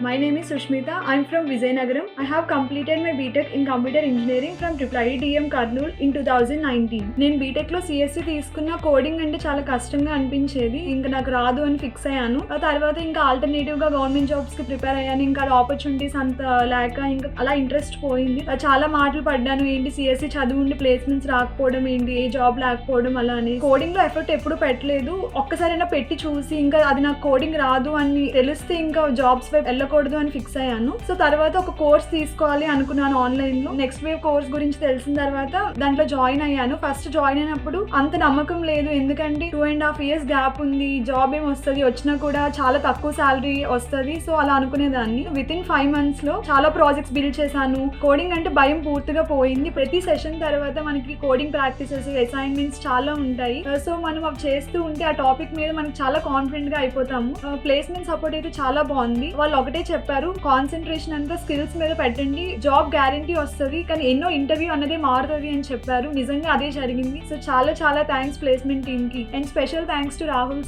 My name is Sushmita. I'm from Vizianagaram. I have completed my BTech in Computer Engineering from IITM Kurnool in 2019. నేను BTech లో CSE తీసుకున్న coding అంటే చాలా కష్టంగా అనిపించేది. ఇంకా నాకు రాదు అని ఫిక్స్ అయ్యాను. ఆ తర్వాత ఇంకా ఆల్టర్నేటివ్ గా గవర్నమెంట్ జాబ్స్ కి ప్రిపేర్ అయ్యాను. ఇంకా ఆపర్చునిటీస్ అంత లేక ఇంకా అలా ఇంట్రెస్ట్ పోయింది. చాలా మాటలు పడ్డాను, ఏంటి CSE చదువు ఉండి ప్లేస్మెంట్స్ రాకపోవడం, ఏంటి ఏ జాబ్ లేకపోవడం అలా అని. కోడింగ్ లో ఎఫర్ట్ ఎప్పుడు పెట్టలేదు. ఒక్కసారైనా పెట్టి చూసి ఇంకా అది నాకు కోడింగ్ రాదు అని తెలిస్తే ఇంకా జాబ్స్ వైపు వెళ్ళకూడదు అని ఫిక్స్ అయ్యాను. సో తర్వాత ఒక కోర్స్ తీసుకోవాలి అనుకున్నాను ఆన్లైన్ లో. నెక్స్ట్ వేవ్ కోర్స్ గురించి తెలిసిన తర్వాత దాంట్లో జాయిన్ అయ్యాను. ఫస్ట్ జాయిన్ అయినప్పుడు అంత నమ్మకం లేదు, ఎందుకంటే 2.5 years గ్యాప్ ఉంది, జాబ్ ఏం వస్తుంది, వచ్చినా కూడా చాలా తక్కువ శాలరీ వస్తుంది. సో అలా అనుకునేదాన్ని. వితిన్ 5 months లో చాలా ప్రాజెక్ట్స్ బిల్డ్ చేశాను. కోడింగ్ అంటే భయం పూర్తిగా పోయింది. ప్రతి సెషన్ తర్వాత మనకి కోడింగ్ ప్రాక్టీసెస్, అసైన్మెంట్స్ చాలా ఉంటాయి. సో మనం అవి చేస్తూ ఉంటే ఆ టాపిక్ మీద మనకి చాలా కాన్ఫిడెంట్ గా అయిపోతాము. ప్లేస్మెంట్ సపోర్ట్ అయితే చాలా బాగుంది. వాళ్ళు ఒకటే చెప్పారు, కాన్సన్ట్రేషన్ అంతా స్కిల్స్ మీద పెట్టండి, జాబ్ గ్యారంటీ వస్తుంది, కానీ ఎన్నో ఇంటర్వ్యూ అన్నదే మారుతుంది అని చెప్పారు. నిజంగా అదే జరిగింది. సో చాలా చాలా థ్యాంక్స్ ప్లేస్మెంట్ టీమ్ కి. And special thanks to Rahul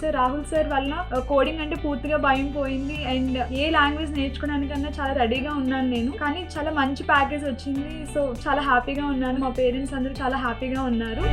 sir వల్ల కోడింగ్ అంటే పూర్తిగా భయం పోయింది. అండ్ ఏ లాంగ్వేజ్ నేర్చుకోవడానికన్నా చాలా రెడీగా ఉన్నాను నేను. కానీ చాలా మంచి ప్యాకేజ్ వచ్చింది. సో చాలా హ్యాపీగా ఉన్నాను. మా పేరెంట్స్ అందరూ చాలా హ్యాపీగా ఉన్నారు.